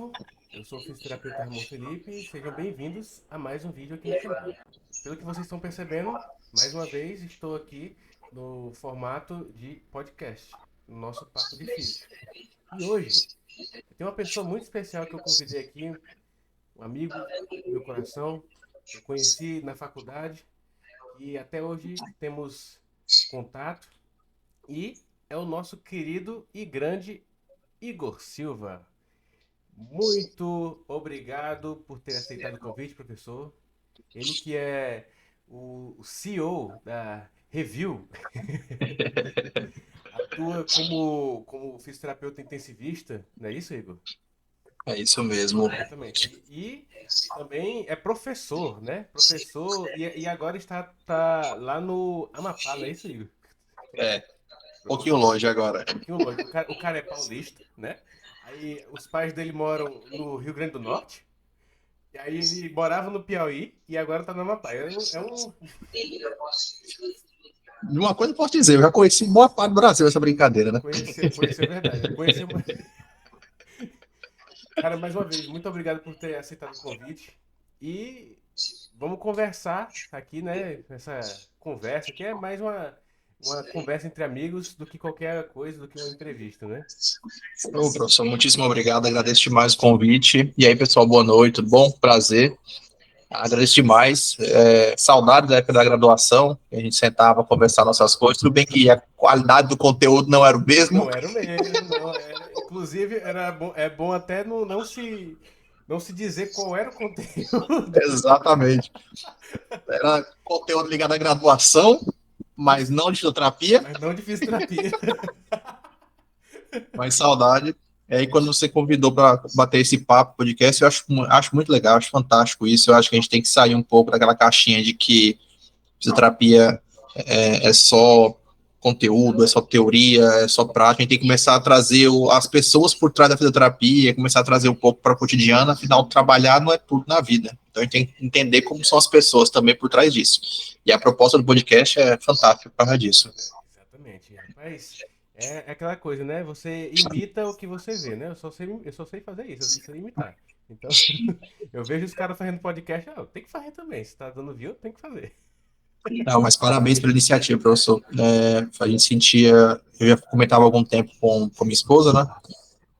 povo, eu sou o fisioterapeuta Ramon Felipe e sejam bem-vindos a mais um vídeo aqui no canal. Pelo que vocês estão percebendo, mais uma vez estou aqui no formato de podcast, no nosso Papo de Físio. E hoje, eu tenho uma pessoa muito especial que eu convidei aqui, um amigo do meu coração, que eu conheci na faculdade e até hoje temos contato, e é o nosso querido e grande Igor Silva. Muito obrigado por ter aceitado o convite, professor. Ele que é o CEO da Review, atua como fisioterapeuta intensivista, não é isso, Igor? É isso mesmo. Exatamente. E também é professor, né? Professor, e agora tá lá no Amapá, não é isso, Igor? É, um pouquinho Professor, longe agora. um pouquinho longe. O cara é paulista, né? Aí os pais dele moram no Rio Grande do Norte. E aí ele morava no Piauí e agora tá no Amapá. Uma coisa eu posso dizer, eu já conheci boa parte do Brasil essa brincadeira, né? Conheceu verdade. Conheceu. Cara, mais uma vez, muito obrigado por ter aceitado o convite. E vamos conversar aqui, né? Essa conversa que é mais uma conversa entre amigos do que qualquer coisa, do que uma entrevista, né? Ô, professor, muitíssimo obrigado, agradeço demais o convite. E aí, pessoal, boa noite, tudo bom? Prazer. Agradeço demais. Saudade da época da graduação, que a gente sentava a conversar nossas coisas. Tudo bem que a qualidade do conteúdo não era o mesmo. Não era o mesmo, não. Inclusive, é bom até não se dizer qual era o conteúdo. Exatamente. Era conteúdo ligado à graduação, mas não de fisioterapia, Mas não de fisioterapia. mas saudade. E aí, quando você convidou para bater esse papo, podcast, eu acho muito legal, acho fantástico isso. Eu acho que a gente tem que sair um pouco daquela caixinha de que fisioterapia é só conteúdo, é só teoria, é só prática. A gente tem que começar a trazer as pessoas por trás da fisioterapia, começar a trazer um pouco para o cotidiano. Afinal, trabalhar não é tudo na vida. Então, a gente tem que entender como são as pessoas também por trás disso. E a proposta do podcast é fantástica por causa disso. Exatamente, rapaz. É aquela coisa, né? Você imita o que você vê, né? Eu só sei fazer isso, eu só sei imitar. Então, eu vejo os caras fazendo podcast, tem que fazer também. Se tá dando view, tem que fazer. Não, mas parabéns pela iniciativa, professor. A gente sentia, eu já comentava há algum tempo com minha esposa, né,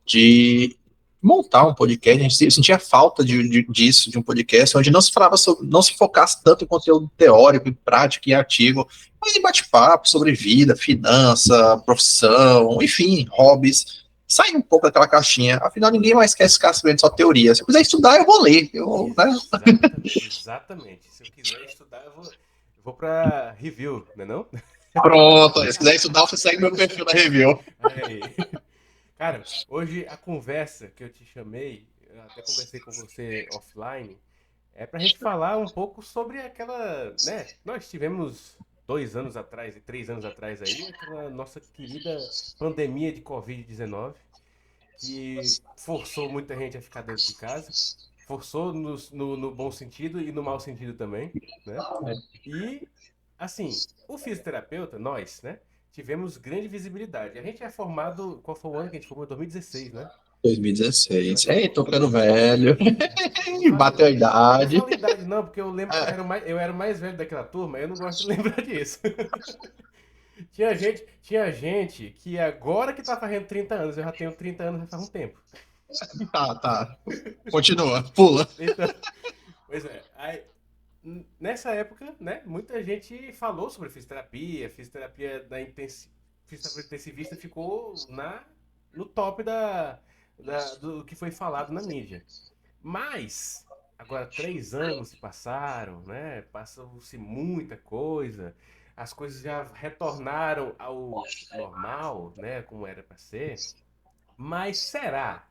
de montar um podcast. A gente sentia falta disso, de um podcast, onde não se falava sobre, não se focasse tanto em conteúdo teórico, em prático e artigo, mas em bate-papo sobre vida, finança, profissão, enfim, hobbies. Sair um pouco daquela caixinha. Afinal, ninguém mais quer ficar sabendo só teoria. Se eu quiser estudar, eu vou ler. Né? Exatamente. Se eu quiser estudar, eu vou pra review, né não? Pronto, se quiser estudar, você segue meu perfil na review. Aí. Cara, hoje a conversa que eu te chamei, eu até conversei com você offline, é pra gente falar um pouco sobre aquela, né? Nós tivemos 2 anos atrás e 3 anos atrás aí, aquela nossa querida pandemia de Covid-19, que forçou muita gente a ficar dentro de casa, forçou no bom sentido e no mau sentido também, né? E, assim, o fisioterapeuta, nós, né? Tivemos grande visibilidade. A gente é formado. Qual foi o ano que a gente formou? 2016, né? 2016. Nós- Ei, tô ficando velho. Não fala, Bateu a não idade. fala a idade, não, porque eu lembro que eu É, era o mais velho daquela turma, eu não gosto de lembrar disso. Tinha gente que agora que tá fazendo 30 anos, eu já tenho 30 anos já faz um tempo. tá. Continua, pula. Então, pois é, aí, nessa época, né, muita gente falou sobre fisioterapia fisioterapia intensivista ficou no top do que foi falado na mídia. Mas, agora 3 anos se passaram, né, passou-se muita coisa, as coisas já retornaram ao normal, né, como era para ser, mas será,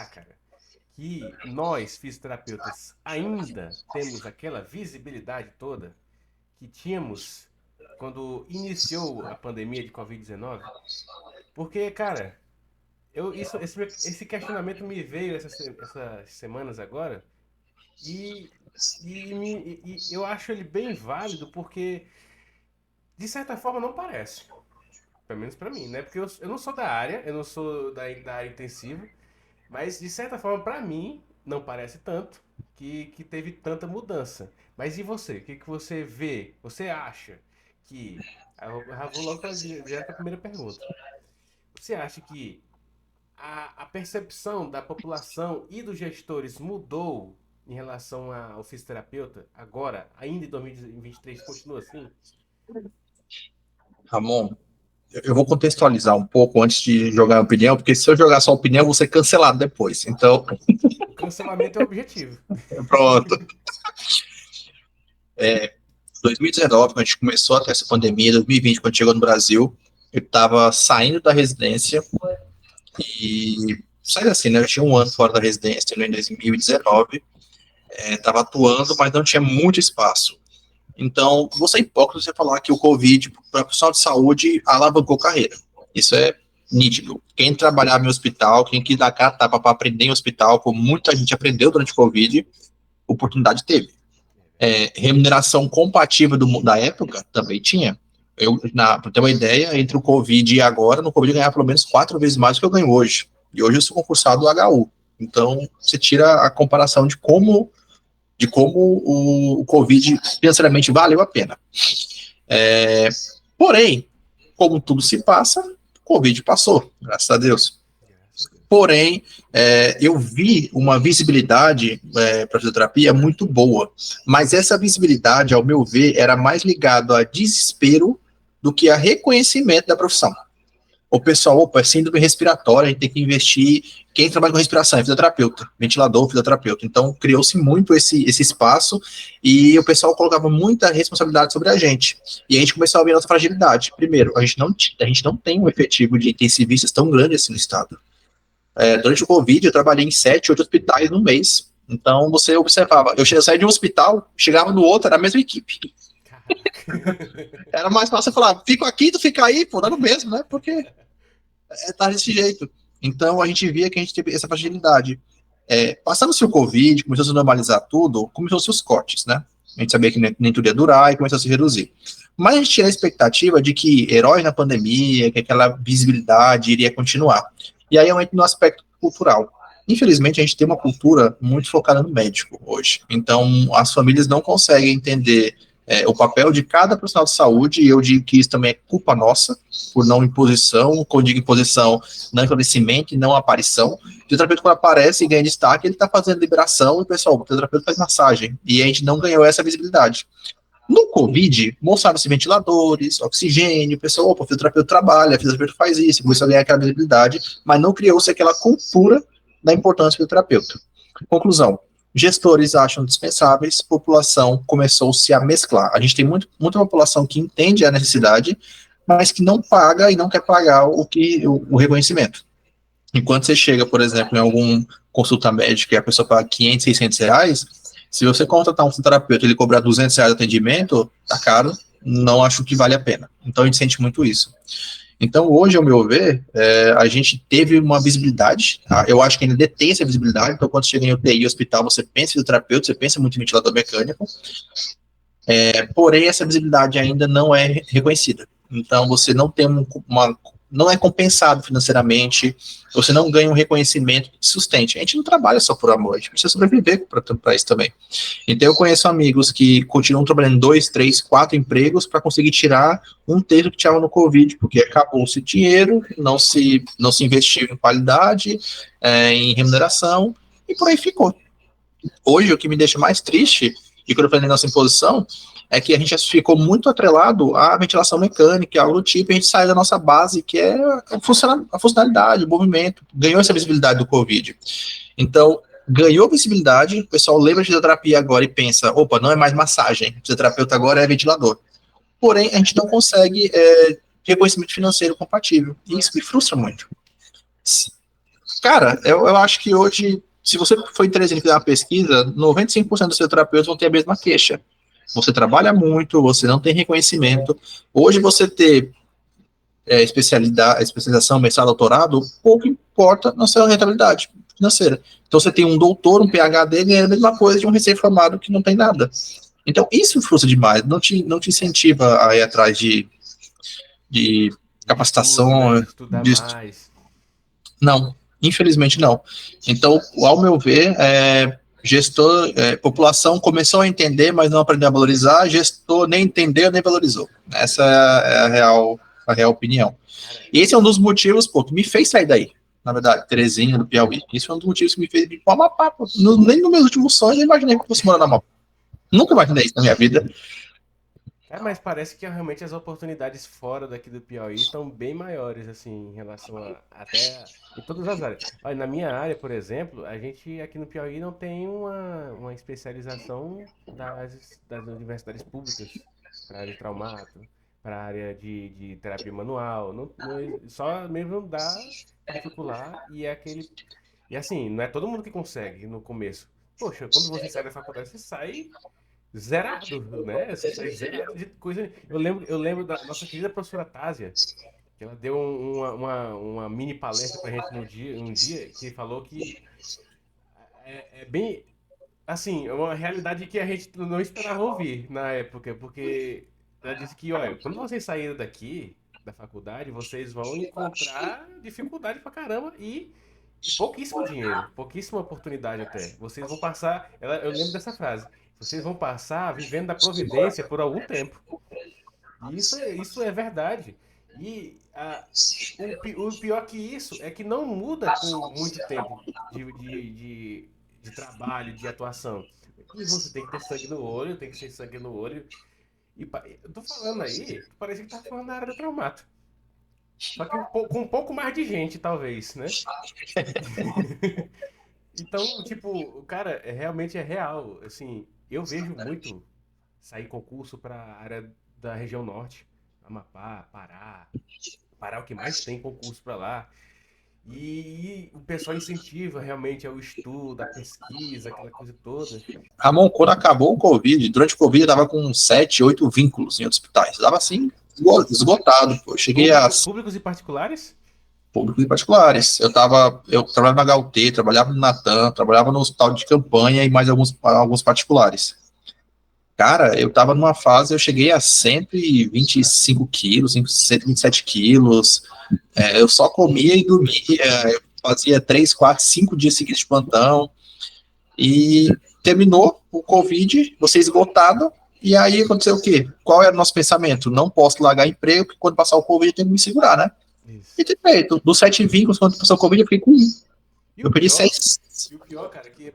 cara, que nós, fisioterapeutas, ainda temos aquela visibilidade toda que tínhamos quando iniciou a pandemia de Covid-19? Porque, cara, esse questionamento me veio essas semanas agora e eu acho ele bem válido porque, de certa forma, não parece. Pelo menos pra mim, né? Porque eu não sou da área, eu não sou da área intensiva. Mas, de certa forma, para mim, não parece tanto que teve tanta mudança. Mas e você? O que, que você vê? Você acha que. Eu vou logo direto para a primeira pergunta. Você acha que a percepção da população e dos gestores mudou em relação ao fisioterapeuta agora, ainda em 2023, continua assim? Ramon, eu vou contextualizar um pouco antes de jogar a opinião, porque se eu jogar só opinião, eu vou ser cancelado depois. Então, O cancelamento é o objetivo. pronto. 2019, quando a gente começou a ter essa pandemia, 2020, quando chegou no Brasil, eu estava saindo da residência e saí assim, né? Eu tinha um ano fora da residência, né, em 2019, estava atuando, mas não tinha muito espaço. Então, vou ser hipócrita você falar que o Covid, para o profissional de saúde, alavancou carreira. Isso é nítido. Quem trabalhava em hospital, quem quis dar cara a tapa para aprender em hospital, como muita gente aprendeu durante o Covid, oportunidade teve. Remuneração compatível da época também tinha. Para ter uma ideia, entre o Covid e agora, no Covid eu ganhava pelo menos 4 vezes mais do que eu ganho hoje. E hoje eu sou concursado do HU. Então, você tira a comparação de como o Covid financeiramente valeu a pena. É, porém, como tudo se passa, o Covid passou, graças a Deus. Graças a Deus. Porém, eu vi uma visibilidade para a fisioterapia muito boa, mas essa visibilidade, ao meu ver, era mais ligado a desespero do que a reconhecimento da profissão. O pessoal, opa, é síndrome respiratória, a gente tem que investir. Quem trabalha com respiração é fisioterapeuta, ventilador, fisioterapeuta. Então, criou-se muito esse espaço e o pessoal colocava muita responsabilidade sobre a gente. E a gente começou a ver a nossa fragilidade. Primeiro, a gente não tem um efetivo de intensivistas tão grande assim no estado. Durante o Covid, eu trabalhei em 7, 8 hospitais no mês. Então, você observava, eu saía de um hospital, chegava no outro, era a mesma equipe. Caraca. Era mais fácil você falar, fico aqui, tu fica aí, pô, dá no mesmo, né? Porque tá desse jeito. Então, a gente via que a gente teve essa fragilidade. Passando-se o Covid, começou a se normalizar tudo, começou-se os cortes, né? A gente sabia que nem tudo ia durar e começou a se reduzir. Mas a gente tinha a expectativa de que heróis na pandemia, que aquela visibilidade iria continuar. E aí eu entro no aspecto cultural. Infelizmente, a gente tem uma cultura muito focada no médico hoje. Então, as famílias não conseguem entender o papel de cada profissional de saúde, e eu digo que isso também é culpa nossa, por não imposição, quando digo imposição, não esclarecimento e não aparição. O fisioterapeuta, quando aparece e ganha destaque, ele está fazendo liberação, e o pessoal, o fisioterapeuta faz massagem, e a gente não ganhou essa visibilidade. No Covid, mostraram-se ventiladores, oxigênio, o pessoal, opa, o fisioterapeuta trabalha, o fisioterapeuta faz isso, começou a ganhar aquela visibilidade, mas não criou-se aquela cultura da importância do fisioterapeuta. Conclusão, gestores acham dispensáveis, população começou-se a mesclar. A gente tem muita população que entende a necessidade, mas que não paga e não quer pagar o reconhecimento. Enquanto você chega, por exemplo, em algum consulta médica e a pessoa paga 500, 600 reais, se você contratar um fisioterapeuta e ele cobrar 200 reais de atendimento, tá caro, não acho que vale a pena. Então a gente sente muito isso. Então, hoje, ao meu ver, a gente teve uma visibilidade, tá? Eu acho que ainda detém essa visibilidade, então quando você chega em UTI, hospital, você pensa em fisioterapeuta, você pensa muito em ventilador mecânico, porém essa visibilidade ainda não é reconhecida. Então, você não tem não é compensado financeiramente, você não ganha um reconhecimento que sustente. A gente não trabalha só por amor, a gente precisa sobreviver para isso também. Então, eu conheço amigos que continuam trabalhando 2, 3, 4 empregos para conseguir tirar um terço que tinha no Covid, porque acabou-se dinheiro, não se investiu em qualidade, em remuneração, e por aí ficou. Hoje, o que me deixa mais triste, e quando eu falei nossa imposição, é que a gente ficou muito atrelado à ventilação mecânica, algo do tipo, e a gente sai da nossa base, que é a funcionalidade, o movimento, ganhou essa visibilidade do Covid. Então, ganhou visibilidade, o pessoal lembra de fisioterapia agora e pensa, opa, não é mais massagem, fisioterapeuta agora é ventilador. Porém, a gente não consegue reconhecimento financeiro compatível, e isso me frustra muito. Cara, eu acho que hoje, se você for interessado em fazer uma pesquisa, 95% dos fisioterapeutas vão ter a mesma queixa. Você trabalha muito, você não tem reconhecimento. Hoje você ter especialização, mestrado, doutorado, pouco importa na sua rentabilidade financeira. Então você tem um doutor, um PhD, ganhando a mesma coisa de um recém-formado que não tem nada. Então isso frustra demais, não te incentiva a ir atrás de De estudo, né? capacitação, De estudar mais. não. Infelizmente não. Então, ao meu ver, população começou a entender, mas não aprendeu a valorizar, gestor nem entendeu, nem valorizou. Essa é a real opinião. Cara, E esse é um dos motivos, pô, que me fez sair daí. Na verdade, Terezinha, do Piauí. Isso é um dos motivos que me fez ir para o Amapá. Pô. Nem nos meus últimos sonhos eu imaginei que fosse morar na Amapá. Nunca imaginei isso na minha vida. mas parece que realmente as oportunidades fora daqui do Piauí estão bem maiores, assim, em relação até em todas as áreas. Olha, na minha área, por exemplo, a gente aqui no Piauí não tem uma especialização das universidades públicas para a área de traumato, para a área de terapia manual. Só mesmo dá particular e é aquele. E assim, não é todo mundo que consegue no começo. Poxa, quando você sai da faculdade, você sai zerado, né? Você sai zerado de coisa. Eu lembro da nossa querida professora Tásia, que ela deu uma mini palestra pra gente no dia, um dia, que falou que é bem, assim, é uma realidade que a gente não esperava ouvir na época, porque ela disse que, olha, quando vocês saírem daqui da faculdade, vocês vão encontrar dificuldade pra caramba e pouquíssimo dinheiro, pouquíssima oportunidade até. Vocês vão passar, eu lembro dessa frase, vocês vão passar vivendo da providência por algum tempo. E isso é verdade. E o pior que isso é que não muda com muito tempo de trabalho, de atuação. E você tem que ter sangue no olho, tem que ter sangue no olho. Eu tô falando aí, parece que tá falando da área do traumato. Só que com um pouco mais de gente, talvez, né? Então, tipo, cara, realmente é real. Assim, eu vejo muito sair concurso para a área da região norte, Amapá, Pará. Pará é o que mais tem concurso para lá. E o pessoal incentiva realmente ao estudo, à pesquisa, aquela coisa toda. Ramon, quando acabou o Covid, durante o Covid eu tava com 7, 8 vínculos em outros hospitais. Eu tava assim, esgotado. Pô. Eu cheguei a Públicos e particulares? públicos e particulares. Eu trabalhava na HUT, trabalhava no Natan, trabalhava no hospital de campanha e mais alguns particulares. Cara, eu tava numa fase, eu cheguei a 125 quilos, 127 quilos, eu só comia e dormia, eu fazia 3, 4, 5 dias seguidos de plantão, e terminou o Covid, você esgotado, e aí aconteceu o quê? Qual era o nosso pensamento? Não posso largar emprego, porque quando passar o Covid eu tenho que me segurar, né? Isso. E tem feito, dos 7 vínculos, quando passou o Covid, eu fiquei com 1. E o Eu perdi pior, 6. cara, que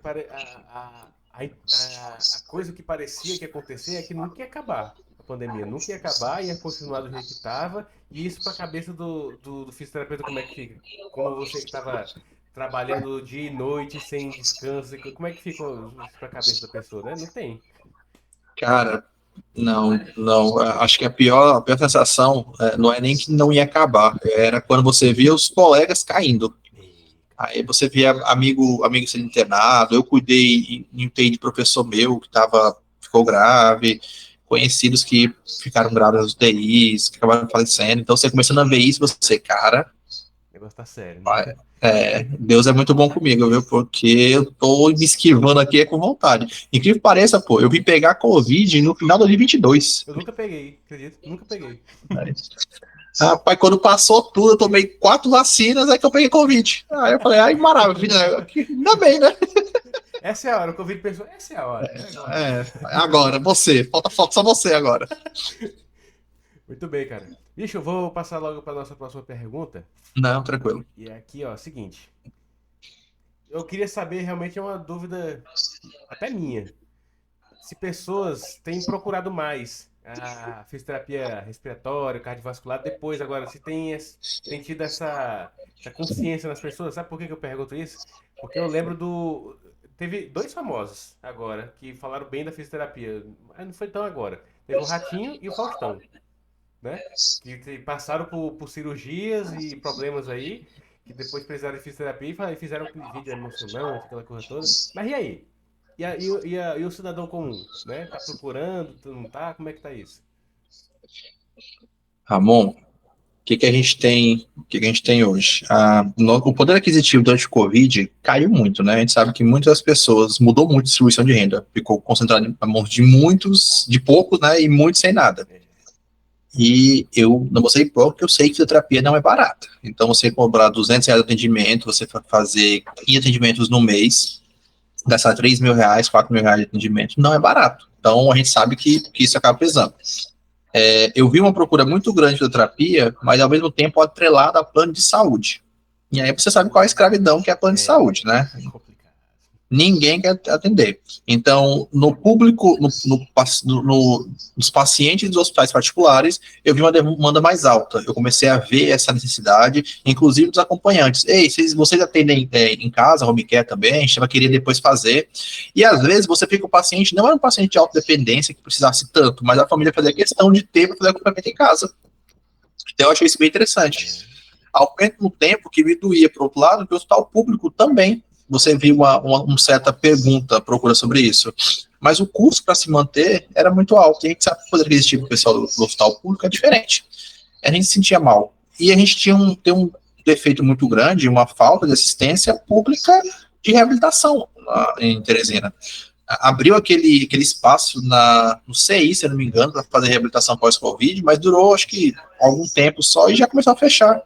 a coisa que parecia que ia acontecer é que nunca ia acabar. A pandemia nunca ia acabar, ia continuar do jeito que estava. E isso para a cabeça do fisioterapeuta, como é que fica? Como você que estava trabalhando dia e noite, sem descanso, como é que fica isso para a cabeça da pessoa, né? Não tem. Cara, não. Acho que a pior sensação não é nem que não ia acabar, era quando você via os colegas caindo. Ei, Aí você via amigo sendo internado, eu cuidei em UTI de professor meu que ficou grave, conhecidos que ficaram graves nas UTIs, que acabaram falecendo. Então você começando a ver isso, você, cara, o negócio tá sério, né? Deus é muito bom comigo, viu? Porque eu tô me esquivando aqui com vontade. Incrível que pareça, pô, eu vim pegar Covid no final de 2022. Eu nunca peguei, acredito, nunca peguei. Rapaz, quando passou tudo, eu tomei 4 vacinas, aí que eu peguei Covid. Aí eu falei, ai, maravilha, ainda bem, né? Essa é a hora, o Covid pensou, essa é a hora, é agora. Agora, você, falta só você agora. Muito bem, cara. Bicho, eu vou passar logo para nossa próxima pergunta. Não, tranquilo. E é aqui, ó, seguinte. Eu queria saber, realmente é uma dúvida até minha. Se pessoas têm procurado mais a fisioterapia respiratória, cardiovascular, depois agora, se tem tido essa consciência nas pessoas. Sabe por que que eu pergunto isso? Porque eu lembro Teve dois famosos agora que falaram bem da fisioterapia. Mas não foi tão agora. Teve o Ratinho e o Faustão, né? Que passaram por cirurgias e problemas aí, que depois precisaram de fisioterapia e fizeram aquele vídeo emocionante, aquela coisa toda. Mas e aí? E o cidadão comum, né? Tá procurando, não tá? Como é que tá isso? Ramon, que a gente tem, que a gente tem hoje? O poder aquisitivo durante o Covid caiu muito, né? A gente sabe que muitas pessoas mudou muito a distribuição de renda, ficou concentrado na mão de muitos, de poucos, né? E muitos sem nada. É, E eu não vou ser hipócrita, porque eu sei que fisioterapia não é barata. Então, você cobrar R$ 200 de atendimento, você fazer 15 atendimentos no mês, gastar R$ 3.000, R$ 4.000 de atendimento, não é barato. Então, a gente sabe que isso acaba pesando. Eu vi uma procura muito grande de fisioterapia, mas ao mesmo tempo atrelada a plano de saúde. E aí você sabe qual é a escravidão que é plano de saúde, né? É complicado. Ninguém quer atender. Então, no público, nos pacientes dos hospitais particulares, eu vi uma demanda mais alta. Eu comecei a ver essa necessidade, inclusive dos acompanhantes. Ei, vocês atendem em casa, home care também? A gente vai querer depois fazer. E às vezes você fica com o paciente, não é um paciente de autodependência que precisasse tanto, mas a família fazia questão de ter para fazer acompanhamento em casa. Então, eu achei isso bem interessante. Ao mesmo tempo que me doía, por outro lado, que o hospital público também. Você viu uma certa procura sobre isso. Mas o custo para se manter era muito alto. E a gente sabe que poderia existir para o pessoal do hospital público é diferente. A gente se sentia mal. E a gente tem um defeito muito grande, uma falta de assistência pública de reabilitação em Teresina. Abriu aquele espaço no CI, se eu não me engano, para fazer reabilitação pós-Covid, mas durou, acho que, algum tempo só e já começou a fechar.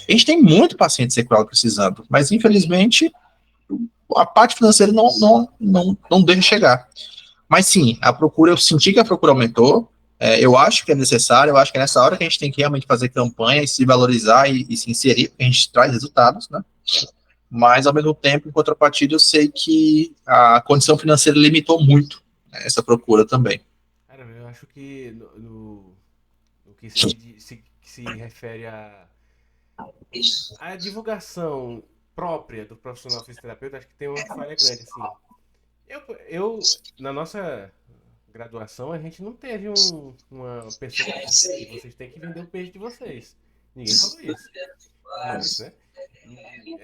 A gente tem muito paciente sequelado precisando, mas infelizmente a parte financeira não deixa chegar. Mas sim, eu senti que a procura aumentou, eu acho que é necessário, eu acho que é nessa hora que a gente tem que realmente fazer campanha e se valorizar e se inserir, porque a gente traz resultados, né? Mas, ao mesmo tempo, em contrapartida, eu sei que a condição financeira limitou muito essa procura também. Cara, eu acho que no que se refere à divulgação própria do profissional fisioterapeuta, acho que tem uma falha grande, assim. Na nossa graduação, a gente não teve uma pessoa que disse assim, vocês têm que vender o peixe de vocês. Ninguém falou isso. Mas, né?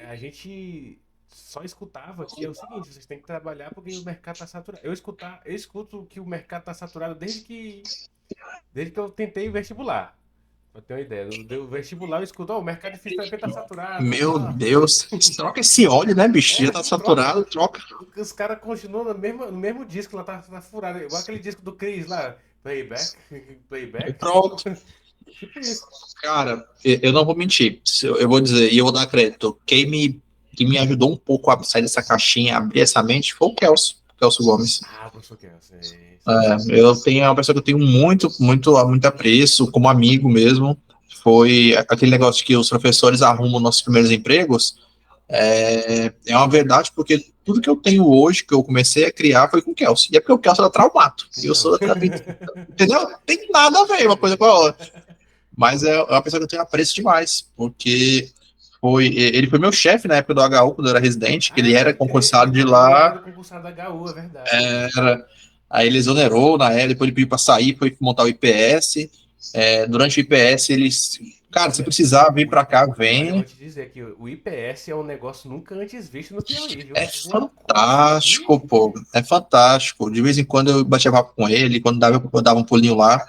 A gente só escutava que é o seguinte, vocês têm que trabalhar porque o mercado está saturado. Eu escuto que o mercado está saturado desde que eu tentei vestibular. Pra ter uma ideia, deu vestibular, eu escuto, o mercado de fisioterapia tá saturado. Meu Deus, troca esse óleo, né, bicho? Já tá saturado, troca. Os caras continuam no mesmo disco, lá tá furado. Igual aquele disco do Chris lá, Playback, Playback. Pronto. Tipo isso. Cara, eu não vou mentir. Eu vou dizer, e eu vou dar crédito. Quem me ajudou um pouco a sair dessa caixinha, abrir essa mente, foi o Kelso Gomes. Ah, professor Kelso. É uma pessoa que eu tenho muito apreço, como amigo mesmo. Foi aquele negócio que os professores arrumam nossos primeiros empregos. É uma verdade, porque tudo que eu tenho hoje, que eu comecei a criar, foi com o Kelso. E é porque o Kelso era traumato. E eu sou da terapia. Entendeu? Não tem nada a ver uma coisa com a outra. Mas é uma pessoa que eu tenho apreço demais, porque ele foi meu chefe na época do HU, quando eu era residente, que ele era concursado de lá. Concursado da HU, é verdade. Aí ele exonerou na época, depois ele pediu para sair, foi montar o IPS. Durante o IPS, eles. Cara, se precisar vir para cá, vem. Eu vou te dizer que o IPS é um negócio nunca antes visto no Piauí, viu? É fantástico, pô. É fantástico. De vez em quando eu batia papo com ele, quando eu dava um pulinho lá.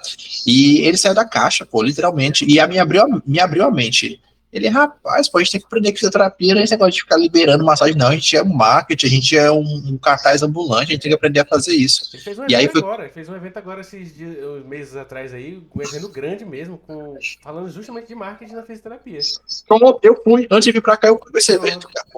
E ele saiu da caixa, pô, literalmente. E me abriu a mente. Ele, rapaz, pô, a gente tem que aprender que fisioterapia não é esse negócio de ficar liberando massagem, não. A gente é um marketing, a gente é um cartaz ambulante, a gente tem que aprender a fazer isso. Ele fez um evento agora, esses meses atrás aí, um evento grande mesmo, falando justamente de marketing na fisioterapia. Então, eu fui, antes de vir pra cá, eu fui esse evento, cara.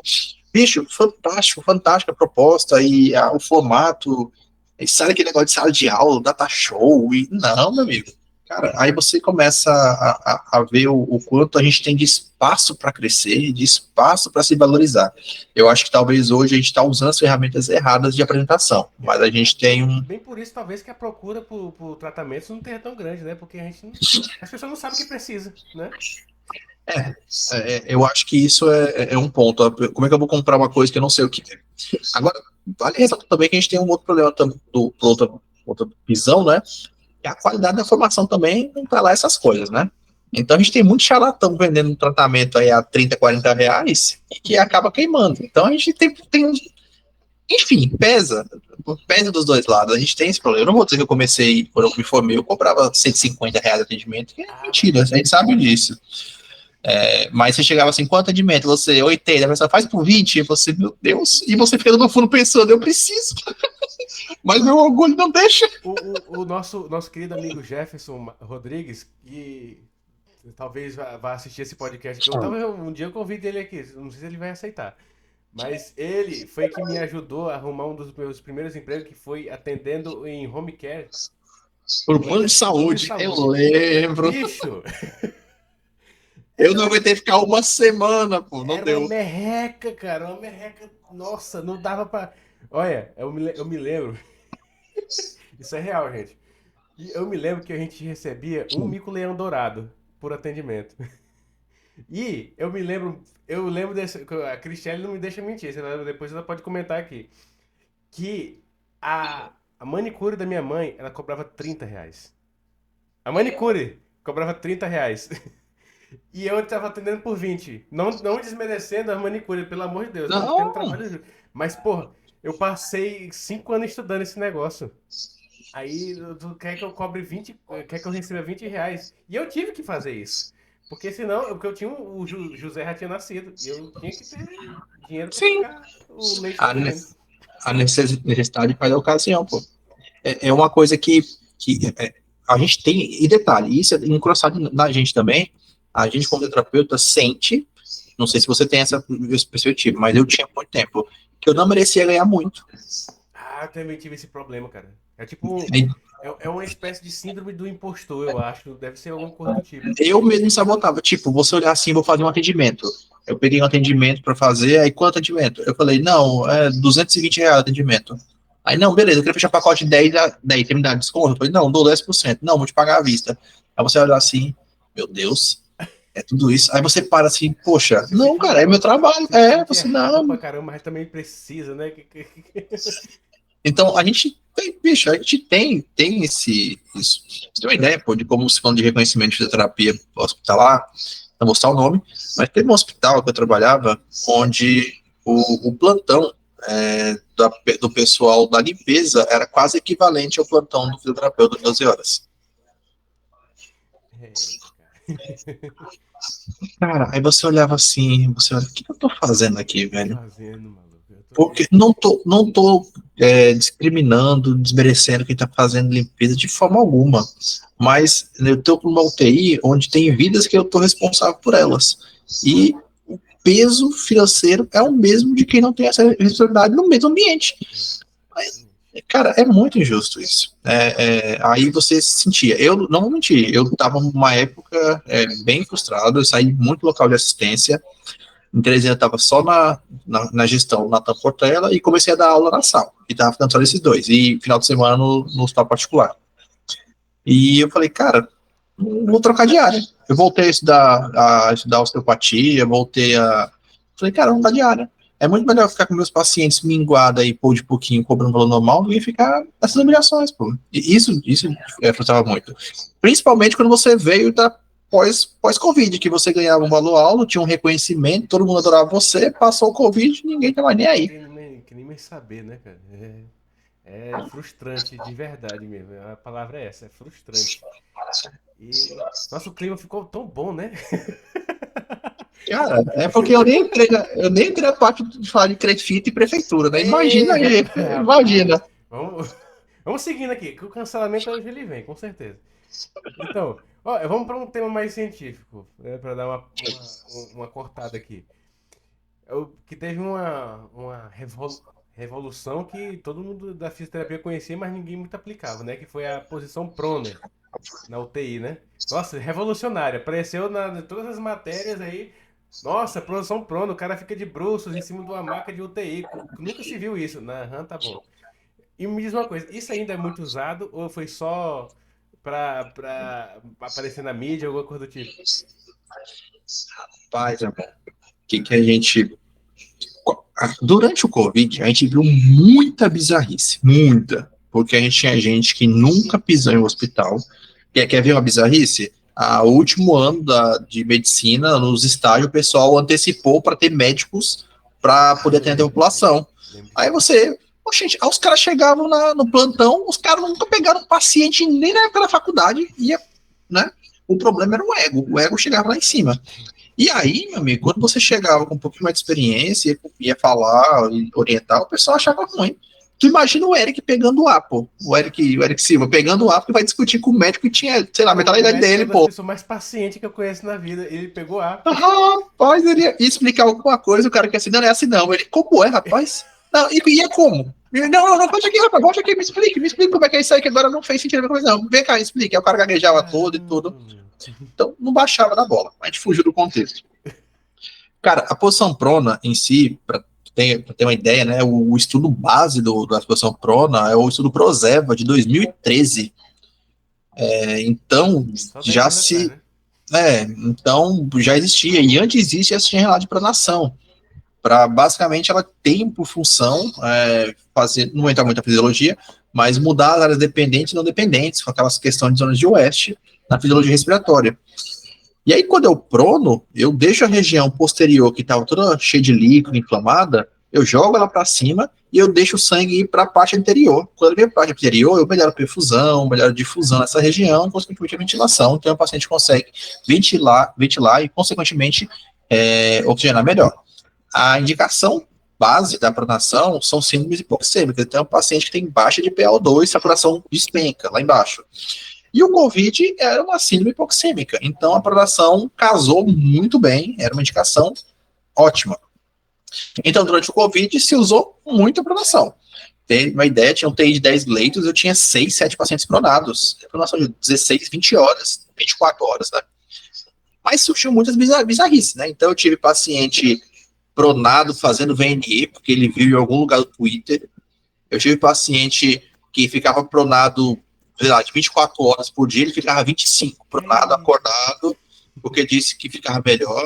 Bicho, fantástica a proposta e o formato. E sabe aquele negócio de sala de aula, data show? Não, meu amigo. Cara, aí você começa a ver o quanto a gente tem de espaço para crescer, de espaço para se valorizar. Eu acho que talvez hoje a gente está usando as ferramentas erradas de apresentação, mas a gente tem Bem por isso, talvez, que a procura por tratamentos não tenha tão grande, né? Porque as pessoas não sabem o que precisa, né? Eu acho que isso é um ponto. Como é que eu vou comprar uma coisa que eu não sei o que é? Agora, vale ressaltar também que a gente tem um outro problema outra visão, né? E a qualidade da informação também não tá lá essas coisas, né? Então a gente tem muito charlatão vendendo um tratamento aí a 30, 40 reais e que acaba queimando. Então a gente tem enfim, pesa dos dois lados. A gente tem esse problema. Eu não vou dizer que eu comecei, quando eu me formei, eu cobrava 150 reais de atendimento, que é mentira, a gente sabe disso. Mas você chegava assim, quanto atendimento? Você, 80, a pessoa faz por 20, e você, meu Deus, e você fica no fundo pensando, eu preciso. Mas meu orgulho não deixa. O nosso querido amigo Jefferson Rodrigues, que talvez vá assistir esse podcast, que eu tava, um dia eu convido ele aqui, não sei se ele vai aceitar. Mas ele foi que me ajudou a arrumar um dos meus primeiros empregos, que foi atendendo em home care. Por plano de Plano de saúde, eu saúde. lembro. Bicho, Eu não aguentei ficar uma semana, pô, não era uma deu. merreca, cara, uma merreca. Nossa, não dava pra. Olha, eu me lembro. Isso é real, gente. E eu me lembro que a gente recebia um mico-leão dourado por atendimento. E eu lembro desse. A Cristiane não me deixa mentir, depois ela pode comentar aqui. Que a manicure da minha mãe, ela cobrava R$ 30. A manicure cobrava R$ 30. E eu tava atendendo por 20. Não desmerecendo a manicure, pelo amor de Deus, estamos tendo Não, trabalho junto. Mas, porra, eu passei 5 anos estudando esse negócio. Aí tu quer que eu cobre 20, quer que eu receba R$ 20. E eu tive que fazer isso. Porque senão, porque eu tinha o José já tinha nascido. E eu tinha que ter dinheiro pra sim. pagar o leite A, do menino. a necessidade faz a ocasião, pô. É uma coisa que a gente tem, e detalhe, isso é engrossado na gente também, a gente como terapeuta sente, não sei se você tem essa perspectiva, mas eu tinha muito tempo, que eu não merecia ganhar muito. Ah, eu também tive esse problema, cara. É tipo, E é uma espécie de síndrome do impostor, eu acho. Deve ser alguma coisa do tipo. eu mesmo sabotava, tipo, você olhar assim, vou fazer um atendimento. Eu peguei um atendimento para fazer, aí quanto atendimento? Eu falei, não, é R$ 220 atendimento. Aí, não, beleza, eu queria fechar pacote de 10, você me dá desconto? Eu falei, não, dou 10%. Não, vou te pagar à vista. Aí você olha assim, meu Deus, é tudo isso. Aí você para assim, poxa, Você não, sente cara, é meu mal. trabalho. Você se É, sente você errado pra não. caramba, mas também precisa, né? Então, a gente tem, bicho, a gente tem isso. Você tem uma ideia, pô, de como se falando de reconhecimento de fisioterapia hospitalar, não vou citar o nome, mas teve um hospital que eu trabalhava onde o plantão do pessoal da limpeza era quase equivalente ao plantão do fisioterapeuta de 12 horas. Eita, cara. Cara, aí você olhava assim, você olha, o que eu tô fazendo aqui, Tô velho? fazendo, maluco. Porque não tô discriminando, desmerecendo quem está fazendo limpeza de forma alguma. Mas eu estou com uma UTI onde tem vidas que eu estou responsável por elas. E o peso financeiro é o mesmo de quem não tem essa responsabilidade no mesmo ambiente. Mas, Exatamente. cara, é muito injusto isso. Aí você se sentia. Eu não vou mentir, eu estava numa época bem frustrado, eu saí muito do local de assistência. Em Teresina eu estava só na gestão, na Portela, e comecei a dar aula na sala. E estava ficando só desses dois. E final de semana no hospital particular. E eu falei, cara, vou trocar de área. Eu voltei a estudar osteopatia, voltei a. Falei, cara, vamos mudar de área. É muito melhor ficar com meus pacientes minguado aí, pô, de pouquinho, cobrando valor normal, do que ficar nessas humilhações, pô. E isso frustrava muito. Principalmente quando você veio da pós-Covid, que você ganhava um valor alto, tinha um reconhecimento, todo mundo adorava você, passou o Covid, ninguém tá mais nem aí. Que nem mais saber, né, cara? É frustrante, de verdade mesmo. A palavra é essa, é frustrante. E nosso clima ficou tão bom, né? Cara, é porque eu nem entrei na parte de falar de CREFIT e prefeitura, né? Imagina Ei, aí, rapaz, imagina. vamos seguindo aqui, que o cancelamento hoje ele vem, com certeza. Então, ó, vamos para um tema mais científico, né, para dar uma cortada aqui. Que teve uma revolução que todo mundo da fisioterapia conhecia, mas ninguém muito aplicava, né? Que foi a posição Proner na UTI, né? Nossa, revolucionária. Apareceu em todas as matérias aí. Nossa, posição Proner, o cara fica de bruços em cima de uma maca de UTI. Nunca se viu isso. Aham, tá bom. E me diz uma coisa, isso ainda é muito usado ou foi só pra aparecer na mídia, alguma coisa do tipo? Paz, amor. Que a gente. Durante o Covid, a gente viu muita bizarrice, muita. Porque a gente tinha gente que nunca pisou em um hospital. Quer ver uma bizarrice? O último ano de medicina, nos estágios, o pessoal antecipou para ter médicos para Ah, poder eu atender a lembro disso aí. população. Lembro Aí disso aí. você, gente, aí os caras chegavam no plantão, os caras nunca pegaram um paciente nem na época da faculdade, né? O problema era o ego chegava lá em cima. E aí, meu amigo, quando você chegava com um pouquinho mais de experiência, ia falar, ia orientar, o pessoal achava ruim. Tu imagina o Eric pegando o A, pô. O Eric Silva pegando o A, porque vai discutir com o médico que tinha, sei lá, metade da idade dele, É uma das pô. pessoas mais pacientes que eu conheço na vida. Ele pegou A. Rapaz, ele ia explicar alguma coisa, o cara que assim, não é assim não. Ele, como é, rapaz? Não, e é como? Não, volte aqui, rapaz, volte aqui, me explique como é que é isso aí, que agora não fez sentido. Não, vem cá, explique. Aí o cara gaguejava todo e tudo. Então, não baixava na bola. A gente fugiu do contexto. Cara, a posição prona em si, para ter uma ideia, né, o estudo base da posição prona é o estudo Prozeva, de 2013. Então, Só 10 já anos atrás, se... né? Então, já existia. E antes disso, já se tinha relato de pronação. Basicamente, ela tem por função fazer, não entrar muito na fisiologia, mas mudar as áreas dependentes e não dependentes, com aquelas questões de zonas de oeste, na fisiologia respiratória. E aí, quando eu prono, eu deixo a região posterior, que estava toda cheia de líquido, inflamada, eu jogo ela para cima e eu deixo o sangue ir para a parte anterior. Quando ele vem para a parte anterior, eu melhoro a perfusão, melhoro a difusão nessa região, consequentemente a ventilação. Então, o paciente consegue ventilar e, consequentemente, oxigenar melhor. A indicação base da pronação são síndromes hipoxêmicas. Então, é um paciente que tem baixa de PaO2, saturação despenca lá embaixo. E o COVID era uma síndrome hipoxêmica. Então, a pronação casou muito bem, era uma indicação ótima. Então, durante o COVID, se usou muito a pronação. Tem uma ideia, tinha um TI de 10 leitos, eu tinha 6, 7 pacientes pronados. Pronação de 16, 20 horas, 24 horas, né? Mas surgiu muitas bizarrices, né? Então, eu tive paciente pronado fazendo VNE, porque ele viu em algum lugar do Twitter. Eu tive paciente que ficava pronado, sei lá, de 24 horas por dia, ele ficava 25, pronado, acordado, porque disse que ficava melhor.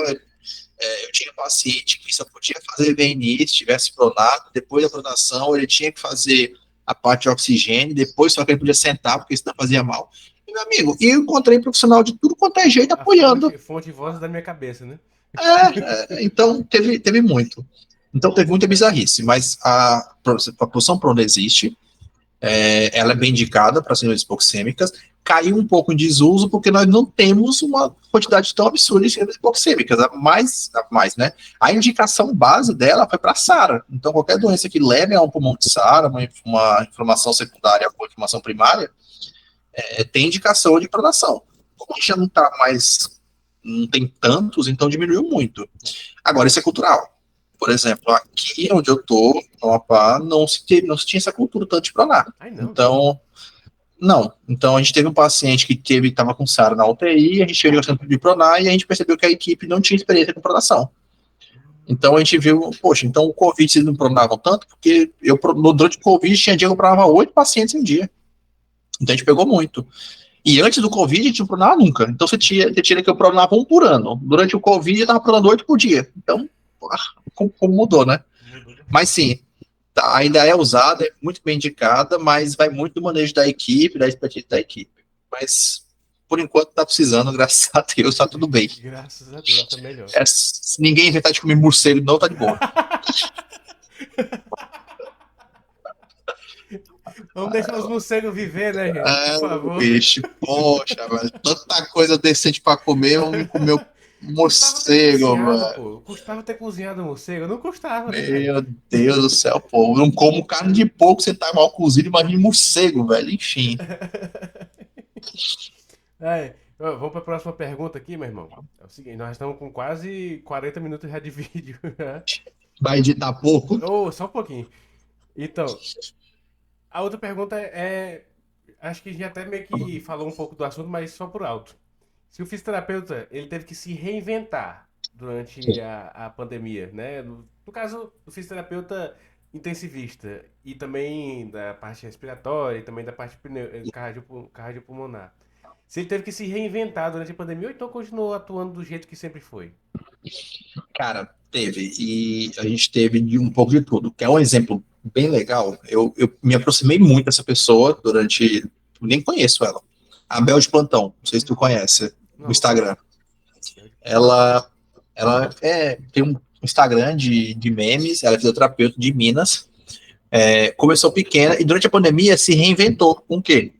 Eu tinha paciente que só podia fazer VNI se estivesse pronado, depois da pronação ele tinha que fazer a parte de oxigênio, depois só que ele podia sentar, porque senão fazia mal. E, meu amigo, eu encontrei profissional de tudo quanto é jeito apoiando. Fonte de voz da minha cabeça, né? Então teve muito. Então teve muita bizarrice, mas a posição prona existe, ela é bem indicada para síndromes hipoxêmicas, caiu um pouco em desuso porque nós não temos uma quantidade tão absurda de síndromes hipoxêmicas, né? A indicação base dela foi para SARA, então qualquer doença que leve a um pulmão de SARA, uma inflamação secundária ou inflamação primária, tem indicação de pronação. Como a gente já não está mais, não tem tantos, então diminuiu muito. Agora, isso é cultural. Por exemplo, aqui onde eu tô, no Amapá, não se tinha essa cultura tanto de pronar. Então, não. Então, a gente teve um paciente que estava com SARA na UTI, a gente chegou de pronar e a gente percebeu que a equipe não tinha experiência com pronação. Então, a gente viu, poxa, então o Covid vocês não pronavam tanto, porque durante o Covid tinha dia que eu pronava 8 pacientes em um dia. Então, a gente pegou muito. E antes do Covid, a gente não pronava nunca. Então, você tira que eu pronava 1 por ano. Durante o Covid, eu estava pronando 8 por dia. Então, como mudou, né? Mas sim, ainda é usada, é muito bem indicada, mas vai muito do manejo da equipe, da expertise da equipe. Mas, por enquanto, tá precisando, graças a Deus, tá tudo bem. Graças a Deus, tá melhor. Se ninguém inventar de comer morcego, não, tá de boa. Vamos deixar os morcegos viver, né, gente? Por favor. Bicho, poxa, velho, tanta coisa decente pra comer, vamos comer o morcego, velho. Custava ter cozinhado morcego? Não custava, né? Meu Deus do céu, pô. Eu não como carne de porco, você tá mal cozido, imagina morcego, velho. Enfim. Vamos para a próxima pergunta aqui, meu irmão. É o seguinte, nós estamos com quase 40 minutos já de vídeo. Vai editar pouco? Só um pouquinho. Então, a outra pergunta acho que a gente até meio que falou um pouco do assunto, mas só por alto. Se o fisioterapeuta, ele teve que se reinventar durante a pandemia, né? No caso, o fisioterapeuta intensivista e também da parte respiratória e também da parte cardiopulmonar. Se ele teve que se reinventar durante a pandemia ou então continuou atuando do jeito que sempre foi? Cara, teve. E a gente teve um pouco de tudo. Que é um exemplo bem legal. Eu me aproximei muito dessa pessoa durante... Nem conheço ela. A Bel de Plantão. Não sei se tu conhece. No Instagram. Ela tem um Instagram de memes. Ela é fisioterapeuta de Minas. Começou pequena e durante a pandemia se reinventou. Com o quê?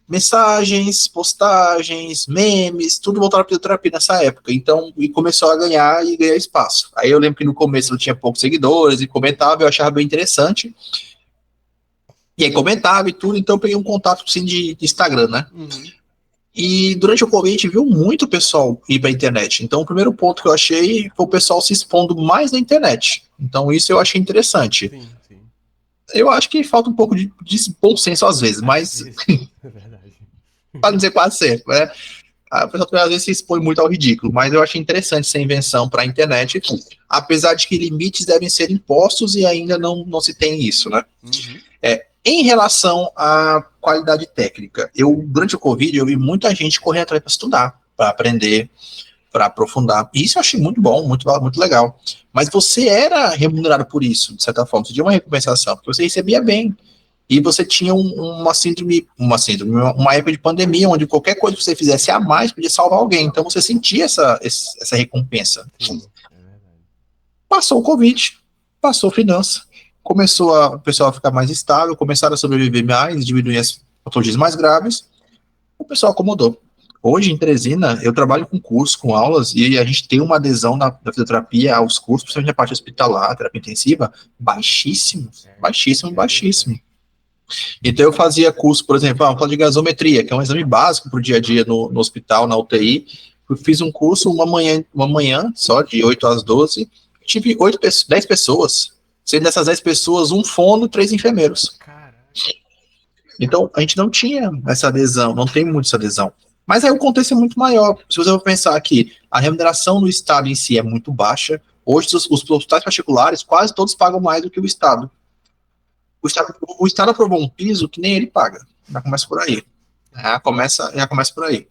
Mensagens, postagens, memes, tudo voltado para fisioterapia nessa época. Então, e começou a ganhar espaço. Aí eu lembro que no começo eu tinha poucos seguidores e comentava, eu achava bem interessante. E aí comentava e tudo, então eu peguei um contato assim de Instagram, né? Uhum. E durante o Covid a gente viu muito pessoal ir para a internet. Então o primeiro ponto que eu achei foi o pessoal se expondo mais na internet. Então isso eu achei interessante. Sim, sim. Eu acho que falta um pouco de bom senso às vezes, Às mas vezes, é verdade. para não dizer quase sempre, né? A pessoa às vezes se expõe muito ao ridículo, mas eu achei interessante essa invenção para a internet, apesar de que limites devem ser impostos e ainda não se tem isso, né? Uhum. Em relação à qualidade técnica, durante o Covid eu vi muita gente correr atrás para estudar, para aprender, para aprofundar. E isso eu achei muito bom, muito legal. Mas você era remunerado por isso, de certa forma. Você tinha uma recompensação, porque você recebia bem. E você tinha uma época de pandemia, onde qualquer coisa que você fizesse a mais podia salvar alguém. Então você sentia essa recompensa. Sim, é verdade. Passou o Covid, passou finança, o pessoal a ficar mais estável, começaram a sobreviver mais, diminuir as patologias mais graves, o pessoal acomodou. Hoje, em Teresina, eu trabalho com curso, com aulas, e a gente tem uma adesão da fisioterapia aos cursos, principalmente a parte hospitalar, terapia intensiva, baixíssimo, É, baixíssimo, é bem baixíssimo. fraco. Então, eu fazia curso, por exemplo, vamos falar de gasometria, que é um exame básico para o dia a dia no hospital, na UTI. Eu fiz um curso uma manhã só, de 8 às 12. Tive 10 pessoas. Sendo dessas 10 pessoas, um fono, 3 enfermeiros. Caraca. Então, a gente não tinha essa adesão, não tem muito essa adesão. Mas aí o contexto é muito maior. Se você for pensar que a remuneração no Estado em si é muito baixa, hoje os hospitais particulares quase todos pagam mais do que o Estado. O Estado aprovou um piso que nem ele paga. Já começa por aí. Já começa por aí.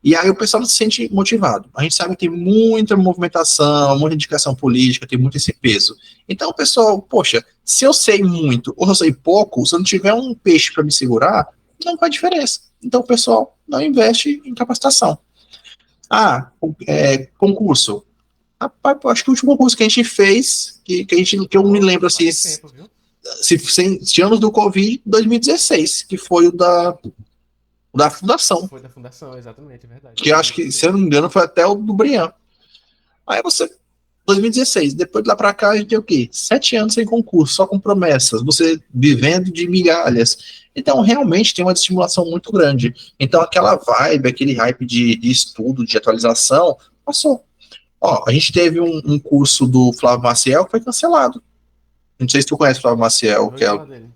E aí o pessoal não se sente motivado. A gente sabe que tem muita movimentação, muita indicação política, tem muito esse peso. Então o pessoal, poxa, se eu sei muito ou se eu sei pouco, se eu não tiver um peixe para me segurar, não faz diferença. Então o pessoal não investe em capacitação. Concurso. Rapaz, eu acho que o último concurso que a gente fez, que eu me Pô, lembro assim, faz tempo, viu? se anos do Covid, 2016, que foi o da fundação, Foi da fundação, exatamente, é verdade. que eu acho que, se eu 2016. não me engano, foi até o do Brian. Aí você, 2016, depois de lá pra cá, a gente tem o quê? 7 anos sem concurso, só com promessas, você vivendo de migalhas. Então, realmente tem uma estimulação muito grande. Então, aquela vibe, aquele hype de estudo, de atualização, passou. Ó, a gente teve um curso do Flávio Maciel que foi cancelado. Não sei se tu conhece o Flávio Maciel, Já que ouvi é falar dele.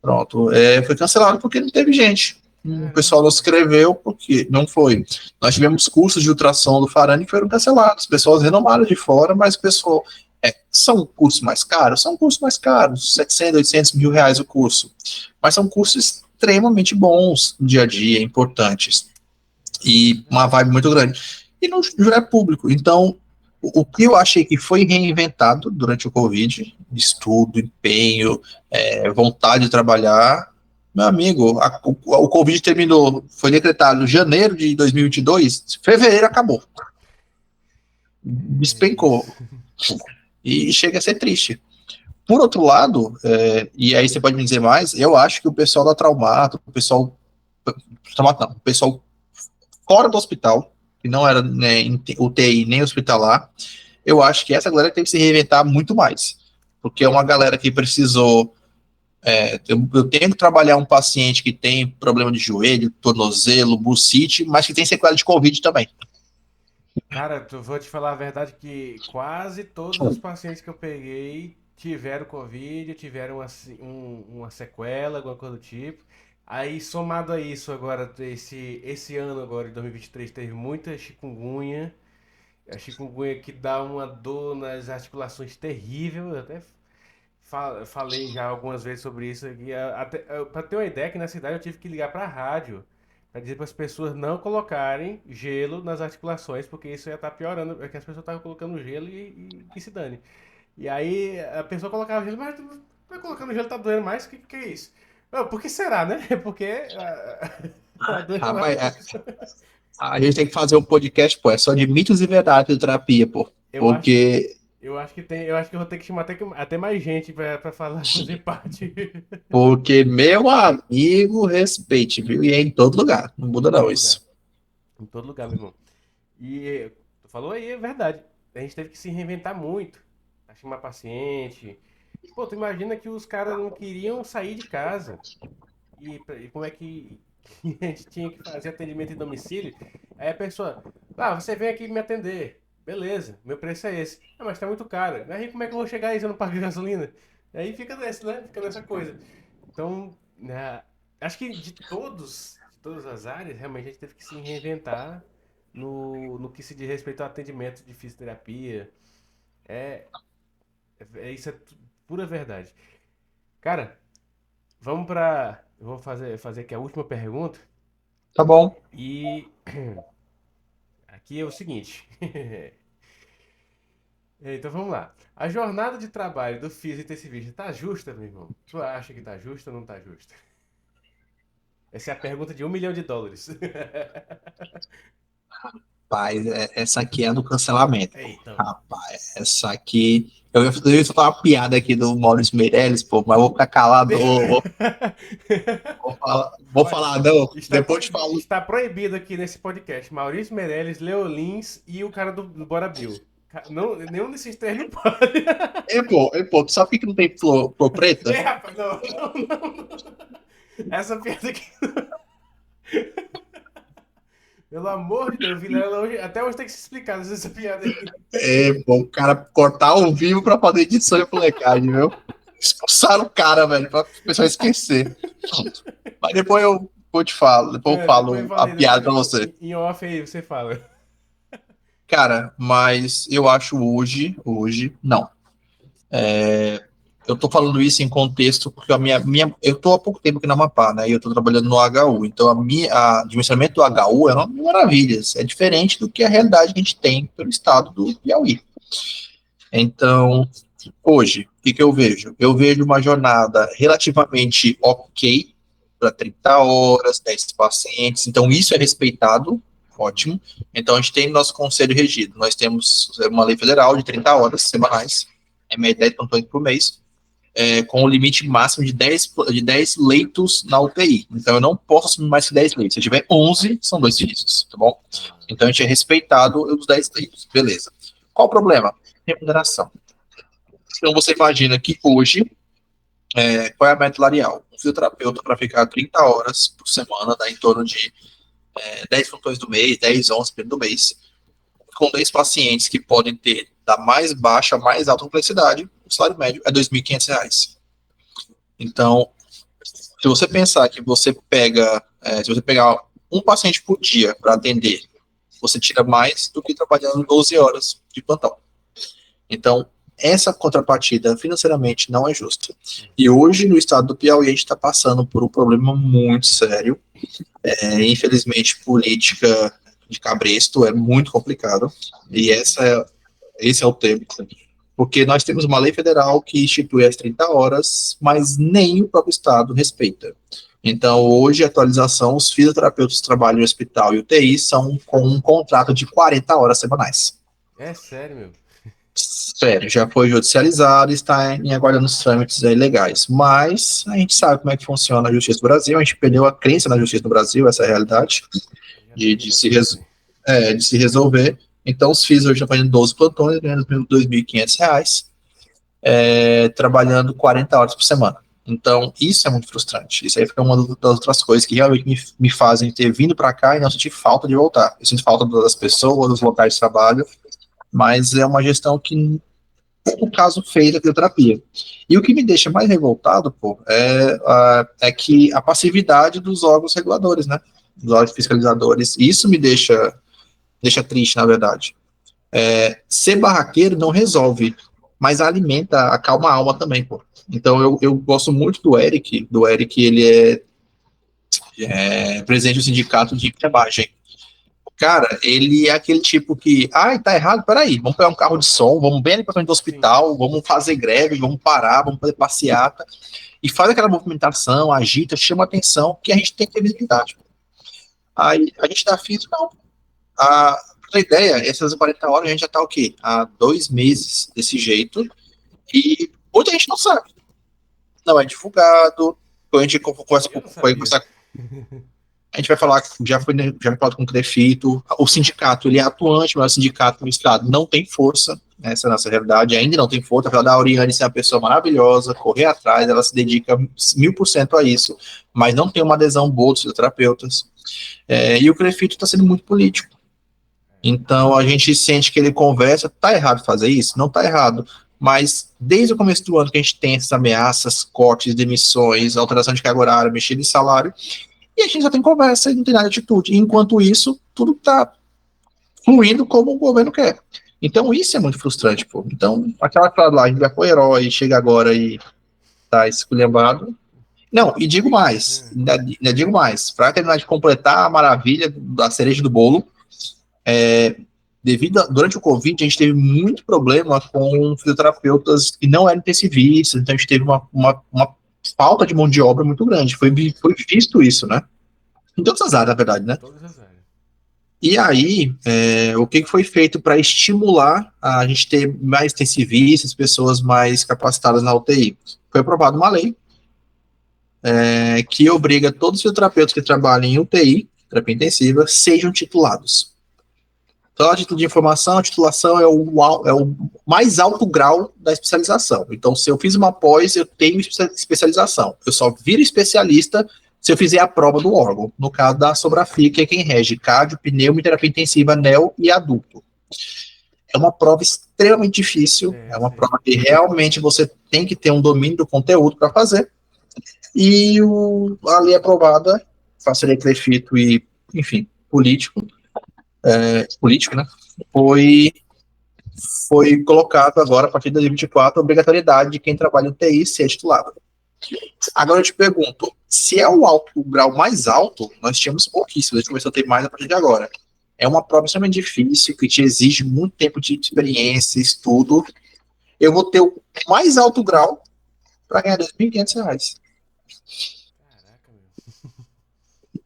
pronto, foi cancelado porque não teve gente. O pessoal não Caramba. se inscreveu porque não foi. Nós tivemos cursos de ultrassom do Farani que foram cancelados. Pessoas renomadas de fora, mas o pessoal. São cursos mais caros? São cursos mais caros, 700, 800 mil reais o curso. Mas são cursos extremamente bons no dia a dia, importantes. E uma vibe muito grande. E não é público. Então, o que eu achei que foi reinventado durante o Covid, estudo, empenho, vontade de trabalhar, meu amigo, o Covid terminou, foi decretado em janeiro de 2022, fevereiro acabou, É isso. despencou, e chega a ser triste. Por outro lado, e aí você pode me dizer mais, eu acho que o pessoal da Traumato, o pessoal fora do hospital, que não era, né, UTI nem hospitalar, eu acho que essa galera tem que se reinventar muito mais. Porque é uma galera que precisou. Eu tenho que trabalhar um paciente que tem problema de joelho, tornozelo, bursite, mas que tem sequela de Covid também. Cara, vou te falar a verdade que quase todos os pacientes que eu peguei tiveram Covid, tiveram uma sequela, alguma coisa do tipo. Aí, somado a isso, agora, esse ano agora, de 2023, teve muita chikungunya. A chikungunya que dá uma dor nas articulações terrível. Eu até falei já algumas vezes sobre isso aqui. Para ter uma ideia, que na cidade eu tive que ligar para a rádio para dizer para as pessoas não colocarem gelo nas articulações, porque isso ia estar piorando, é que as pessoas estavam colocando gelo e que se dane. E aí a pessoa colocava gelo, mas tá colocando gelo, tá doendo mais, que é isso? Por que será, né? Porque a dor é Rapaz, lá. a gente tem que fazer um podcast, pô, é só de mitos e verdades de terapia, pô. Eu acho, Porque, eu acho que eu vou ter que chamar até mais gente para falar, fazer parte. porque, meu amigo, respeite, viu? E é em todo lugar, não muda Em não todo lugar. isso. Em todo lugar, meu irmão. E tu falou aí, é verdade. A gente teve que se reinventar muito. Pra chamar paciente. Pô, tu imagina que os caras não queriam sair de casa. E como é que a gente tinha que fazer atendimento em domicílio? Aí a pessoa, você vem aqui me atender. Beleza, meu preço é esse. Ah, mas tá muito caro. Aí como é que eu vou chegar aí se eu não pago gasolina? Aí fica nessa, né? Fica nessa coisa. Então, né, acho que de todas as áreas, realmente a gente teve que se reinventar no que se diz respeito ao atendimento de fisioterapia. É, isso é pura verdade. Cara, vamos pra. Eu vou fazer aqui a última pergunta. Tá bom. E aqui é o seguinte. Então vamos lá. A jornada de trabalho do fisiotecivista tá justa, meu irmão? Tu acha que tá justa ou não tá justa? Essa é a pergunta de US$ 1 milhão. Rapaz, essa aqui é do cancelamento, pô. Então. Rapaz, essa aqui. Eu ia falar uma piada aqui do Maurício Meirelles, pô, mas eu vou ficar calado. Vou Olha, falar, não. Depois eu te falo. está proibido aqui nesse podcast Maurício Meirelles, Leolins e o cara do Bora Bill. Não, nenhum desses três não pode. Pô, tu sabe por que não tem flor preta? Rapaz, não, não, não. Essa piada aqui. Pelo amor de Deus, Vilela, até hoje tem que se explicar essa piada aí. Pô, o cara cortar ao vivo pra fazer edição e molecagem, viu? Expulsaram o cara, velho, pra o pessoal esquecer. Mas depois eu vou te falo, depois eu Depois falo fala a aí, piada depois pra você. em off aí você fala. Cara, mas eu acho hoje, não. Eu tô falando isso em contexto porque eu tô há pouco tempo aqui na Amapá, né? E eu tô trabalhando no HU. Então, a dimensionamento do HU é uma maravilha. É diferente do que a realidade que a gente tem pelo estado do Piauí. Então, hoje, o que eu vejo? Eu vejo uma jornada relativamente ok para 30 horas, 10 pacientes. Então, isso é respeitado, ótimo. Então, a gente tem nosso conselho regido. Nós temos uma lei federal de 30 horas semanais, é média 10 plantões por mês, com o limite máximo de 10 leitos na UTI. Então, eu não posso assumir mais que 10 leitos. Se eu tiver 11, são dois físicos, tá bom? Então, a gente é respeitado os 10 leitos. Beleza. Qual o problema? Remuneração. Então, você imagina que hoje, qual é a média salarial? Um fisioterapeuta para ficar 30 horas por semana, dá em torno de 10 plantões do mês, 10, 11 do mês, com 10 pacientes que podem ter da mais baixa a mais alta complexidade, o salário médio é R$ 2.500. Então, se você pensar que se você pegar um paciente por dia para atender, você tira mais do que trabalhando 12 horas de plantão. Então, essa contrapartida financeiramente não é justa. E hoje, no estado do Piauí, a gente está passando por um problema muito sério. Infelizmente, política de cabresto é muito complicado. E esse é o tema. Porque nós temos uma lei federal que institui as 30 horas, mas nem o próprio estado respeita. Então, hoje, a atualização, os fisioterapeutas que trabalham em hospital e UTI são com um contrato de 40 horas semanais. É sério, meu. Sério, já foi judicializado e está em aguardando os trâmites aí legais. Mas a gente sabe como é que funciona a justiça do Brasil, a gente perdeu a crença na justiça do Brasil, essa é a realidade, Já de, perdi de, meu se, tempo res, também. de se resolver. Então, os FIIs hoje estão fazendo 12 plantões, ganhando R$ 2.500, trabalhando 40 horas por semana. Então, isso é muito frustrante. Isso aí foi uma das outras coisas que realmente me fazem ter vindo para cá e não sentir falta de voltar. Eu sinto falta das pessoas, dos locais de trabalho, mas é uma gestão que o caso fez da fisioterapia. E o que me deixa mais revoltado, pô, é que a passividade dos órgãos reguladores, né? Dos órgãos fiscalizadores. Isso me deixa triste, na verdade. Ser barraqueiro não resolve, mas alimenta, acalma a alma também, pô. Então eu gosto muito do Eric. Do Eric, ele é presidente do sindicato de enfermagem. Cara, ele é aquele tipo que, ai, tá errado, peraí, vamos pegar um carro de som, vamos bem ali pra frente do Sim. hospital, vamos fazer greve, vamos parar, vamos fazer passeata, e faz aquela movimentação, agita, chama atenção, que a gente tem que ter visibilidade. Aí a gente dá físico, não. Pra ter ideia, essas 40 horas a gente já tá o quê? Há 2 meses desse jeito, e muita gente não sabe. Não é divulgado, quando a gente conversa Eu não sabia. a gente vai falar, já foi falado com o prefeito, o sindicato, ele é atuante, mas o sindicato no estado não tem força, essa é a nossa realidade, ainda não tem força, apesar da Oriane ser uma pessoa maravilhosa, correr atrás, ela se dedica 1000% a isso, mas não tem uma adesão boa dos fisioterapeutas. E o Crefito está sendo muito político. Então a gente sente que ele conversa, tá errado fazer isso? Não tá errado. Mas desde o começo do ano que a gente tem essas ameaças, cortes, demissões, alteração de carga horária, mexida em salário, e a gente só tem conversa e não tem nada de atitude. Enquanto isso, tudo tá fluindo como o governo quer. Então isso é muito frustrante, pô. Então, aquela frase lá, a gente vai pro herói, chega agora e tá esculhambado. Não, e digo mais, ainda digo mais, para terminar de completar a maravilha da cereja do bolo, durante o Covid, a gente teve muito problema com fisioterapeutas que não eram intensivistas, então a gente teve uma falta de mão de obra muito grande. Foi visto isso, né? Em todas as áreas, na verdade, né? Todas as áreas. E aí, o que foi feito para estimular a gente ter mais intensivistas, pessoas mais capacitadas na UTI? Foi aprovada uma lei que obriga todos os fisioterapeutas que trabalham em UTI, terapia intensiva, sejam titulados. Então, a título de informação, a titulação é o mais alto grau da especialização. Então, se eu fiz uma pós, eu tenho especialização. Eu só viro especialista se eu fizer a prova do órgão. No caso da Sobrafia, que é quem rege cardio, pneumo, terapia intensiva, neo e adulto. É uma prova extremamente difícil, é uma prova que realmente você tem que ter um domínio do conteúdo para fazer. E a lei aprovada, faço lei Crefito e, enfim, político, né, foi colocado agora, a partir de 2024, a obrigatoriedade de quem trabalha em TI ser titulado. Agora eu te pergunto, se é o grau mais alto, nós tínhamos pouquíssimos, a gente começou a ter mais a partir de agora. É uma prova extremamente difícil, que te exige muito tempo de experiência, estudo. Eu vou ter o mais alto grau para ganhar R$2.500. Caraca, meu.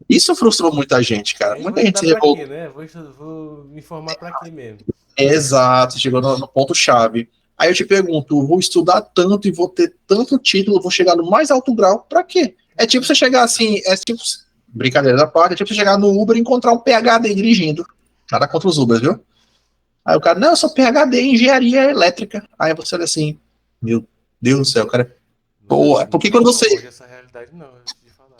Isso frustrou muita gente, cara. Muita gente se revoltou. Quê, né? Vou me informar para quê mesmo? Exato, chegou no ponto-chave. Aí eu te pergunto, vou estudar tanto e vou ter tanto título, vou chegar no mais alto grau, pra quê? É tipo você chegar assim, brincadeira da parte, é tipo você chegar no Uber e encontrar um PhD dirigindo. Nada contra os Ubers, viu? Aí o cara, não, eu sou PhD em engenharia elétrica. Aí você olha assim, meu Deus do céu, cara. Pô, porque quando você... Não essa realidade não, de falar.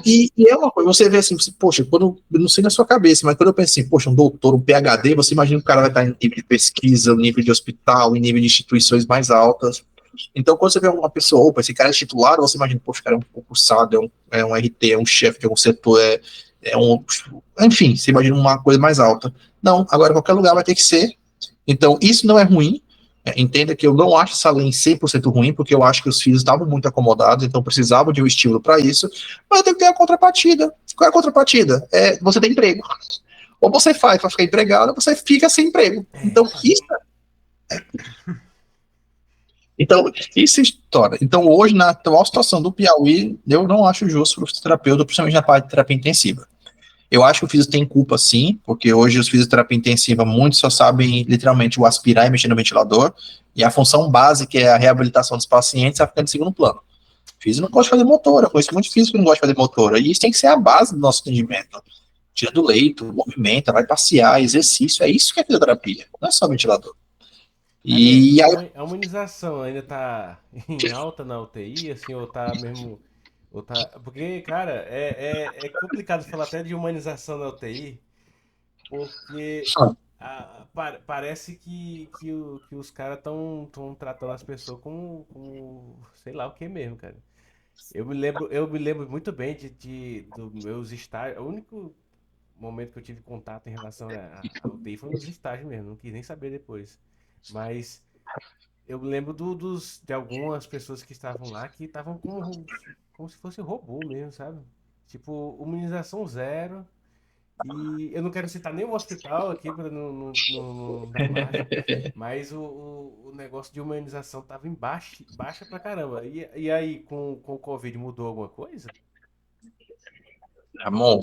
E é uma coisa, você vê assim, poxa, quando, eu não sei na sua cabeça, mas quando eu penso assim, poxa, um doutor, um PhD, você imagina que o cara vai estar em nível de pesquisa, em nível de hospital, em nível de instituições mais altas. Então, quando você vê uma pessoa, opa, esse cara é titular, você imagina, poxa, o cara é um concursado, é um RT, é um chefe de algum setor, enfim, você imagina uma coisa mais alta. Não, agora qualquer lugar vai ter que ser. Então, isso não é ruim. Entenda que eu não acho essa lei 100% ruim, porque eu acho que os filhos estavam muito acomodados, então precisavam de um estímulo para isso, mas tem que ter a contrapartida. Qual é a contrapartida? Você tem emprego. Ou você faz para ficar empregado, ou você fica sem emprego. Então, isso é história. Então, hoje, na atual situação do Piauí, eu não acho justo para o fisioterapeuta, principalmente na parte de terapia intensiva. Eu acho que o fisio tem culpa, sim, porque hoje os fisioterapia intensiva, muitos só sabem literalmente o aspirar e mexer no ventilador, e a função básica, que é a reabilitação dos pacientes, está ficando em segundo plano. O fisio não gosta de fazer motora, eu conheço muito físico que não gosta de fazer motora, e isso tem que ser a base do nosso atendimento. Tira do leito, movimenta, vai passear, exercício, é isso que é fisioterapia, não é só ventilador. E a humanização ainda tá em alta na UTI, assim, ou tá mesmo... Porque, cara, é complicado falar até de humanização na UTI, porque parece que os caras estão tratando as pessoas como sei lá o que mesmo, cara. Eu me lembro muito bem dos meus estágios. O único momento que eu tive contato em relação à UTI foi nos estágios mesmo, não quis nem saber depois. Mas eu lembro de algumas pessoas que estavam lá que estavam como se fosse robô mesmo, sabe? Tipo, imunização zero. E eu não quero citar nenhum hospital aqui para não dar margem, mas o negócio de humanização tava baixa pra caramba. E aí, com o Covid, mudou alguma coisa? Ramon,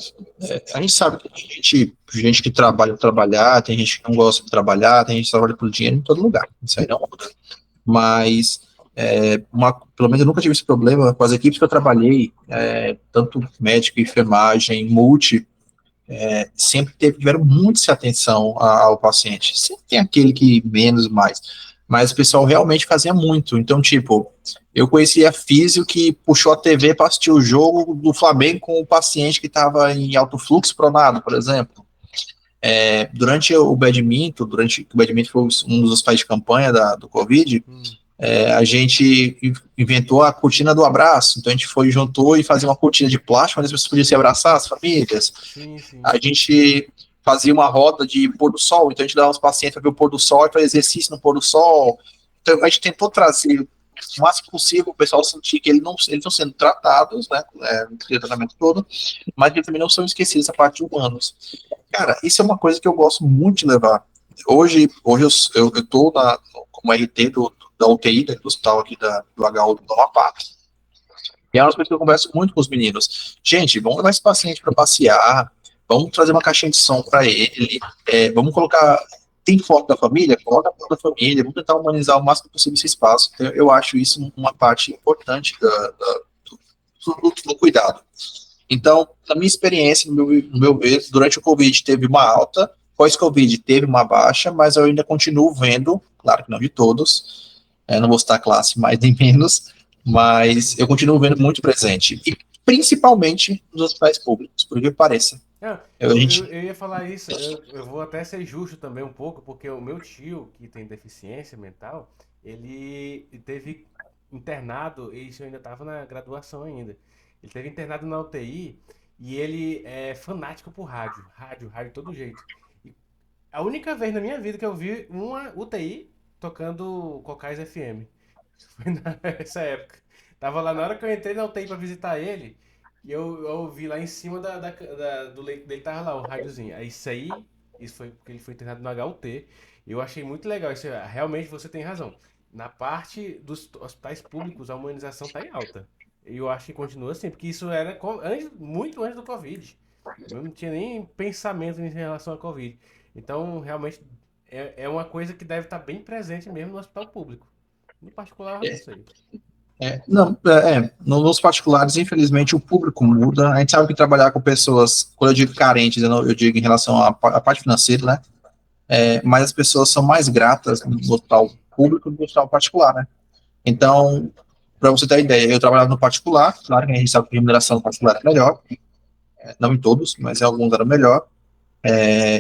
a gente sabe que tem gente que trabalhar, tem gente que não gosta de trabalhar, tem gente que trabalha por dinheiro em todo lugar. Isso aí não muda. Mas, pelo menos eu nunca tive esse problema com as equipes que eu trabalhei, tanto médico, enfermagem, multi, sempre tiveram muita atenção ao paciente. Sempre tem aquele que menos, mais. Mas o pessoal realmente fazia muito. Então, tipo, eu conhecia físio que puxou a TV para assistir o jogo do Flamengo com o paciente que estava em alto fluxo pronado, por exemplo. Durante o badminton, durante o badminton foi um dos hospitais de campanha do Covid, a gente inventou a cortina do abraço. Então a gente juntou e fazia uma cortina de plástico, onde as pessoas podiam se abraçar, as famílias. Sim, sim. A gente fazia uma roda de pôr do sol, então a gente dava aos pacientes para ver o pôr do sol e fazer exercício no pôr do sol. Então a gente tentou trazer o máximo possível o pessoal sentir que eles não estão sendo tratados, né, no tratamento todo, mas que também não são esquecidos a parte de humanos. Cara, isso é uma coisa que eu gosto muito de levar. Hoje eu tô como RT da UTI, do hospital aqui do HU do Amapá. E é uma coisa que eu converso muito com os meninos. Gente, vamos levar esse paciente para passear, vamos trazer uma caixinha de som para ele, vamos colocar. Tem foto da família? Coloca a foto da família, vamos tentar humanizar o máximo possível esse espaço. Eu acho isso uma parte importante do cuidado. Então, na minha experiência, no meu ver, durante o Covid teve uma alta, pós-Covid teve uma baixa, mas eu ainda continuo vendo, claro que não de todos, não vou citar classe mais nem menos, mas eu continuo vendo muito presente, e principalmente nos hospitais públicos, por que pareça. Não, A gente, eu ia falar isso, eu vou até ser justo também um pouco, porque o meu tio, que tem deficiência mental, ele teve internado, e isso eu ainda estava na graduação ainda, ele teve internado na UTI e ele é fanático por rádio, de todo jeito. E a única vez na minha vida que eu vi uma UTI tocando Cocais FM, foi nessa época. Tava lá na hora que eu entrei na UTI pra visitar ele, e eu ouvi lá em cima do leito dele, tava lá o rádiozinho. Aí isso foi porque ele foi internado no HUT. E eu achei muito legal. Realmente você tem razão. Na parte dos hospitais públicos, a humanização tá em alta. E eu acho que continua assim, porque isso era muito antes do Covid. Eu não tinha nem pensamento em relação à Covid. Então, realmente, é uma coisa que deve estar bem presente mesmo no hospital público. No particular, eu não sei. não, nos particulares, infelizmente, o público muda. A gente sabe que trabalhar com pessoas, quando eu digo carentes, eu digo em relação à parte financeira, né? Mas as pessoas são mais gratas no hospital público do que no hospital particular, né? Então, para você ter ideia, eu trabalhava no particular, claro que a gente sabe que a remuneração no particular é melhor, não em todos, mas em alguns era melhor.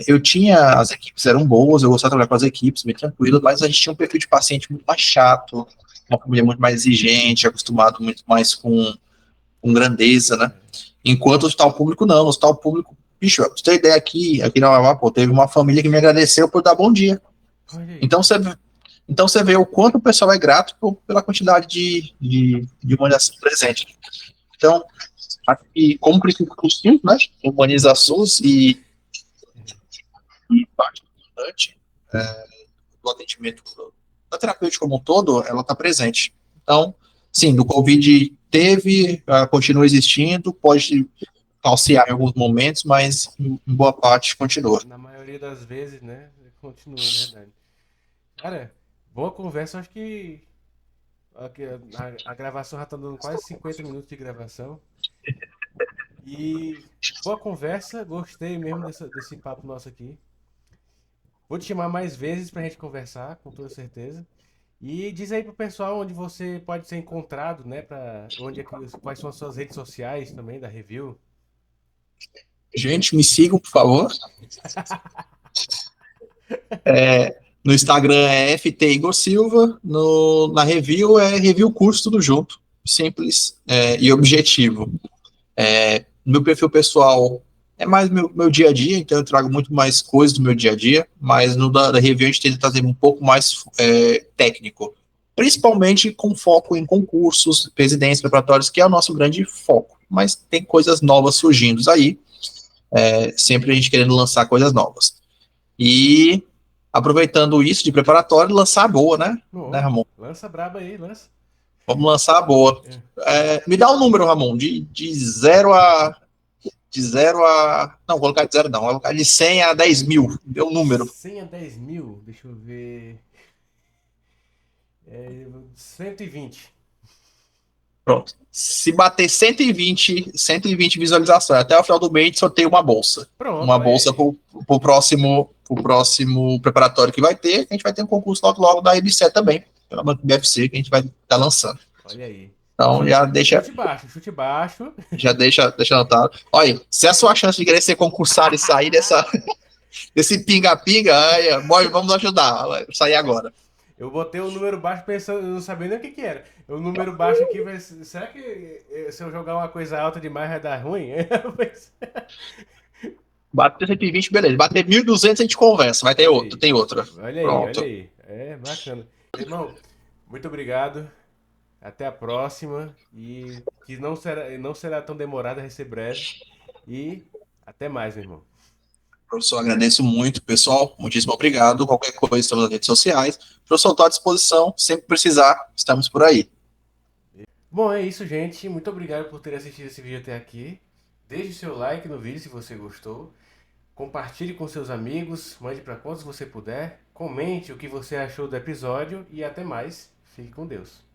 Eu tinha, as equipes eram boas, eu gostava de trabalhar com as equipes, bem tranquilo, mas a gente tinha um perfil de paciente muito mais chato, uma família muito mais exigente, acostumado muito mais com grandeza, né? Enquanto o hospital público não, no hospital público, bicho, pra você ter ideia aqui na Amapá, pô, teve uma família que me agradeceu por dar bom dia. Olha aí. Então você vê o quanto o pessoal é grato pela quantidade de humanização presente. Então, aqui, como princípio possível, né, humaniza a SUS e parte importante do atendimento da terapêutica como um todo, ela está presente. Então, sim, do Covid teve, continua existindo, pode falsear em alguns momentos, mas em boa parte continua. Na maioria das vezes, né? Continua, é verdade. Cara, boa conversa. Acho que a gravação já tá dando quase 50 minutos de gravação. E boa conversa. Gostei mesmo desse papo nosso aqui. Vou te chamar mais vezes pra gente conversar, com toda certeza. E diz aí pro pessoal onde você pode ser encontrado, né? Quais são as suas redes sociais também da review. Gente, me sigam, por favor. No Instagram é FT Igor Silva, na review é review curso tudo junto, simples e objetivo. Meu perfil pessoal é mais meu dia a dia, então eu trago muito mais coisas do meu dia a dia, mas no da review a gente tenta trazer um pouco mais técnico, principalmente com foco em concursos, residências, preparatórios, que é o nosso grande foco, mas tem coisas novas surgindo aí, sempre a gente querendo lançar coisas novas. E aproveitando isso de preparatório, lançar a boa, né, Oh, Ramon? lança braba aí, lança. Vamos lançar a boa. É. Me dá um número, Ramon, de 0 a. De 0 a. Não, vou colocar de 0 não, vou colocar de 100 a 10 mil. Deu um número. 100 a 10 mil, deixa eu ver. 120. Pronto. Se bater 120 visualizações até o final do mês, sorteio uma bolsa. Pronto, Uma olha bolsa aí. pro próximo preparatório que vai ter. A gente vai ter um concurso logo da EBSET também, pela Banco BFC, que a gente vai estar lançando. Olha aí. Então já deixa, Chute baixo, chute baixo. deixa anotado. Olha, se é a sua chance de querer ser concursado e sair desse pinga-pinga, boy, vamos ajudar. Vai sair agora. Eu botei o número baixo pensando, não sabia nem o que que era. O número baixo aqui vai ser, será que se eu jogar uma coisa alta demais vai dar ruim? Bater 120, beleza. Bater 1.200 a gente conversa. Vai ter Olha outro, aí. tem outra. Olha aí, olha Pronto. aí. É bacana. Irmão, muito obrigado. Até a próxima. E que não será tão demorada, vai ser breve. E até mais, meu irmão. Professor, agradeço muito, pessoal. Muitíssimo obrigado. Qualquer coisa, estamos nas redes sociais. Professor, estou à disposição. Sempre precisar, estamos por aí. Bom, é isso, gente. Muito obrigado por ter assistido esse vídeo até aqui. Deixe seu like no vídeo se você gostou. Compartilhe com seus amigos. Mande para quantos você puder. Comente o que você achou do episódio. E até mais. Fique com Deus.